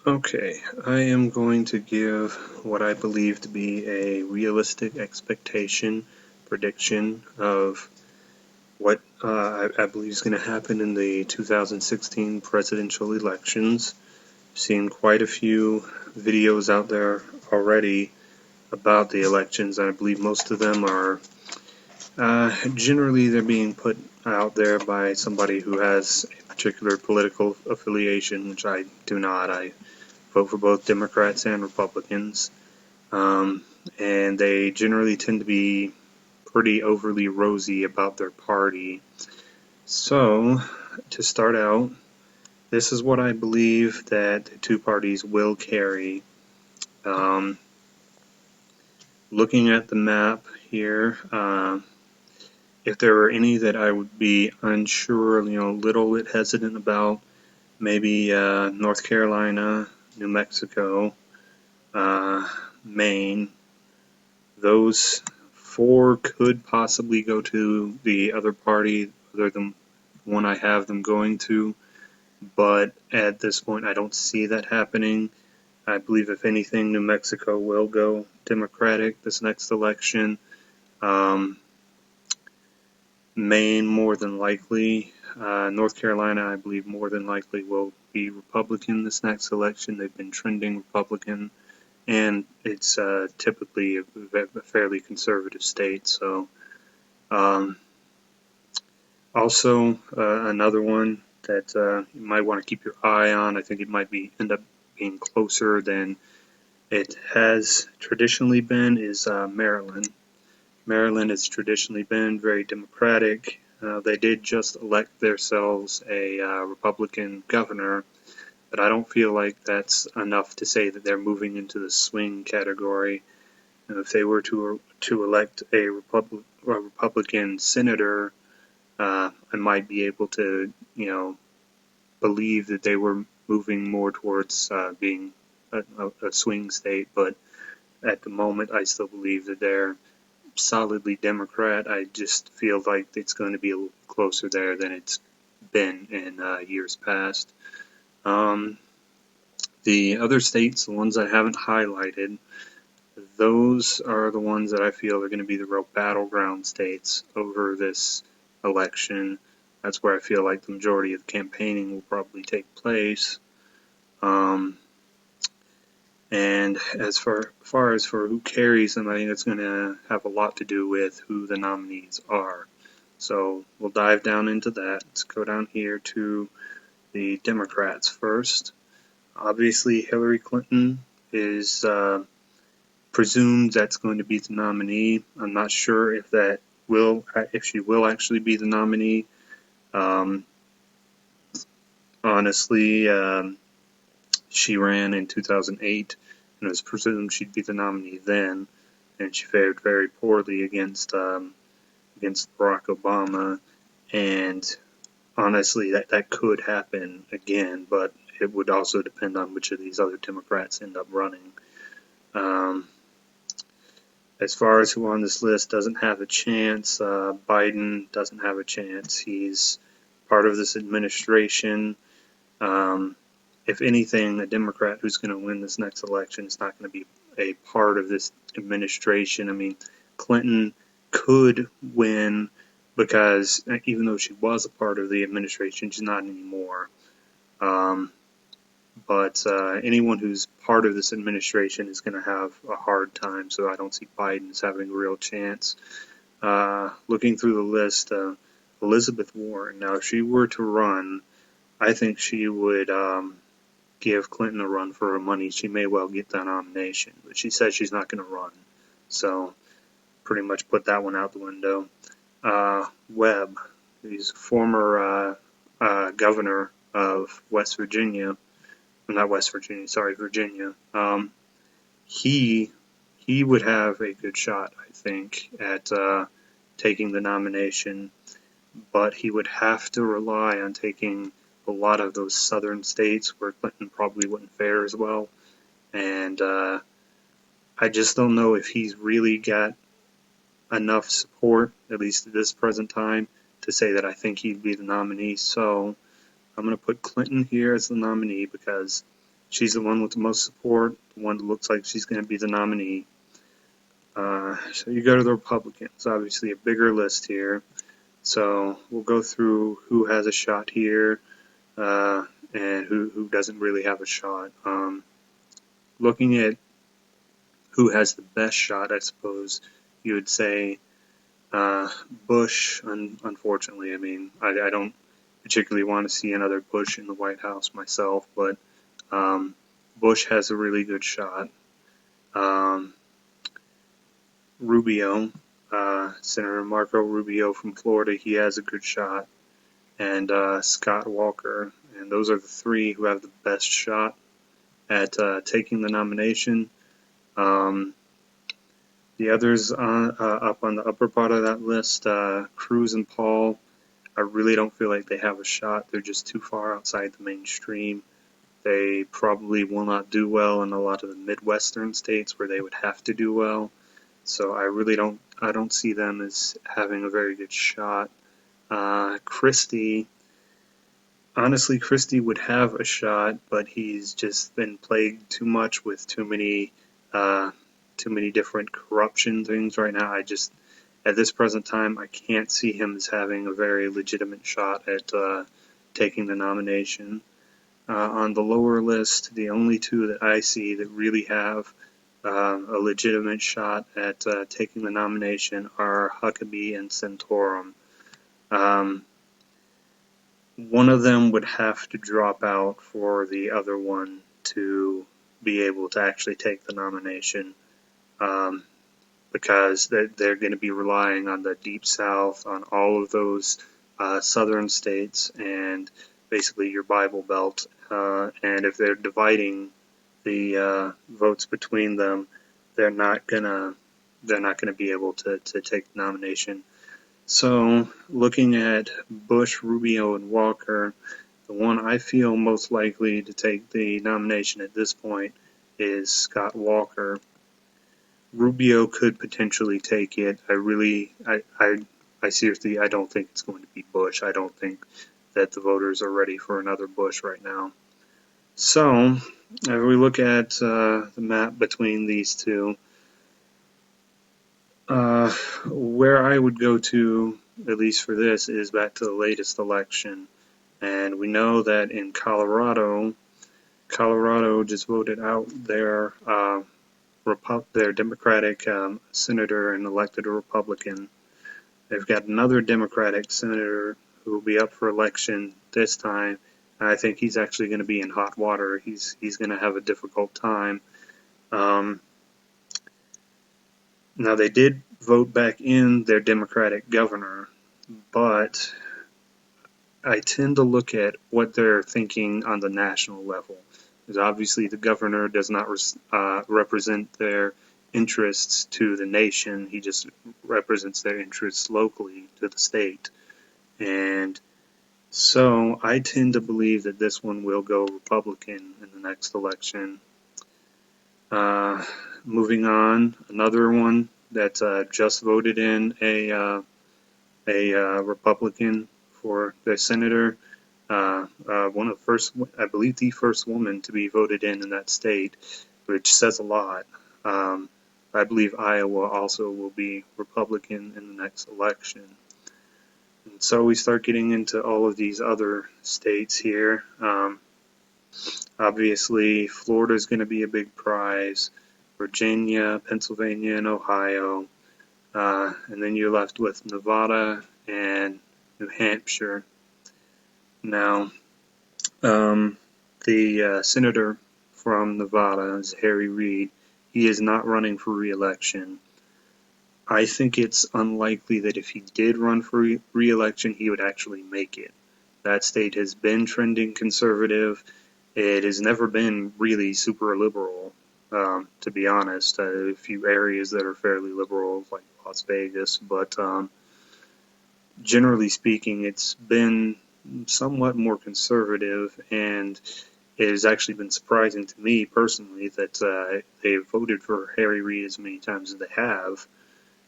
Okay, I am going to give what I believe to be a realistic expectation, prediction of what I believe is going to happen in the 2016 presidential elections. Seen quite a few videos out there already about the elections, and I believe most of them are generally they're being put out there by somebody who has a particular political affiliation, which I do not. I vote for both Democrats and Republicans, um, and they generally tend to be pretty overly rosy about their party. So, to start out, this is what I believe that the two parties will carry. Um, Looking at the map here, if there were any that I would be unsure, a little bit hesitant about, maybe North Carolina, New Mexico, Maine. Those four could possibly go to the other party other than one I have them going to, but at this point I don't see that happening. I believe if anything, New Mexico will go Democratic this next election. Maine more than likely. North Carolina, I believe, more than likely will be Republican this next election. They've been trending Republican, and it's typically a fairly conservative state. So, um, also another one that you might want to keep your eye on. I think it might end up being closer than it has traditionally been. Is Maryland. Maryland has traditionally been very Democratic. They did just elect themselves a Republican governor, but I don't feel like that's enough to say that they're moving into the swing category. If they were to elect a Republican senator, I might be able to, believe that they were moving more towards being a swing state. But at the moment, I still believe that they're solidly Democrat. I just feel like it's going to be a little closer there than it's been in years past. Um, the other states, the ones I haven't highlighted, those are the ones that I feel are going to be the real battleground states over this election. That's where I feel like the majority of the campaigning will probably take place. And as far as for who carries them, I think it's going to have a lot to do with who the nominees are. So we'll dive down into that. Let's go down here to the Democrats first. Obviously, Hillary Clinton is presumed that's going to be the nominee. I'm not sure if she will actually be the nominee. Honestly, she ran in 2008 and it was presumed she'd be the nominee then, and she fared very poorly against Barack Obama. And honestly, that could happen again, but it would also depend on which of these other Democrats end up running. As far as who on this list doesn't have a chance, Biden doesn't have a chance. He's part of this administration. If anything, a Democrat who's going to win this next election is not going to be a part of this administration. I mean, Clinton could win because even though she was a part of the administration, she's not anymore. But anyone who's part of this administration is going to have a hard time, so I don't see Biden as having a real chance. Looking through the list, Elizabeth Warren. Now, if she were to run, I think she would give Clinton a run for her money. She may well get that nomination, but she says she's not going to run. So pretty much put that one out the window. Webb, he's a former governor of West Virginia. Not West Virginia, sorry, Virginia. He would have a good shot, I think, at taking the nomination, but he would have to rely on taking a lot of those southern states where Clinton probably wouldn't fare as well. And I just don't know if he's really got enough support, at least at this present time, to say that I think he'd be the nominee. So I'm going to put Clinton here as the nominee because She's the one with the most support, the one that looks like she's going to be the nominee. So you go to the Republicans, obviously a bigger list here. So we'll go through who has a shot here and who doesn't really have a shot. Looking at who has the best shot, I suppose you would say Bush. Unfortunately, I mean, I don't particularly want to see another Bush in the White House myself, but Bush has a really good shot. Rubio, Senator Marco Rubio from Florida, he has a good shot, and Scott Walker, and those are the three who have the best shot at taking the nomination. The others up on the upper part of that list, Cruz and Paul, I really don't feel like they have a shot. They're just too far outside the mainstream. They probably will not do well in a lot of the Midwestern states where they would have to do well. So I don't see them as having a very good shot. Christie, honestly, Christie would have a shot, but he's just been plagued too much with too many different corruption things right now. At this present time, I can't see him as having a very legitimate shot at taking the nomination. On the lower list, the only two that I see that really have a legitimate shot at taking the nomination are Huckabee and Santorum. One of them would have to drop out for the other one to be able to actually take the nomination, because they're going to be relying on the Deep South, on all of those southern states, and basically your Bible Belt. And if they're dividing the votes between them, they're not gonna be able to take the nomination. So looking at Bush, Rubio, and Walker, the one I feel most likely to take the nomination at this point is Scott Walker. Rubio could potentially take it. I seriously, I don't think it's going to be Bush. I don't think that the voters are ready for another Bush right now. So, if we look at the map between these two, where I would go to, at least for this, is back to the latest election. And we know that in Colorado just voted out their Democratic senator and elected a Republican. They've got another Democratic senator who will be up for election this time. I think he's actually going to be in hot water. He's going to have a difficult time. Now, they did vote back in their Democratic governor, but I tend to look at what they're thinking on the national level. Because obviously the governor does not represent their interests to the nation. He just represents their interests locally to the state. And so I tend to believe that this one will go Republican in the next election. Moving on, another one that just voted in a Republican for their senator. One of the first, I believe, the first woman to be voted in that state, which says a lot. I believe Iowa also will be Republican in the next election. And so we start getting into all of these other states here. Obviously, Florida is going to be a big prize. Virginia, Pennsylvania, and Ohio. And then you're left with Nevada and New Hampshire. Now, the senator from Nevada is Harry Reid. He is not running for re-election. I think it's unlikely that if he did run for re-election, he would actually make it. That state has been trending conservative. It has never been really super liberal, to be honest. A few areas that are fairly liberal, like Las Vegas, but generally speaking, it's been somewhat more conservative, and it has actually been surprising to me personally that they have voted for Harry Reid as many times as they have,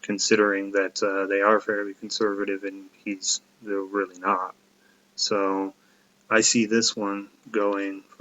considering that they are fairly conservative and they're really not. So I see this one going for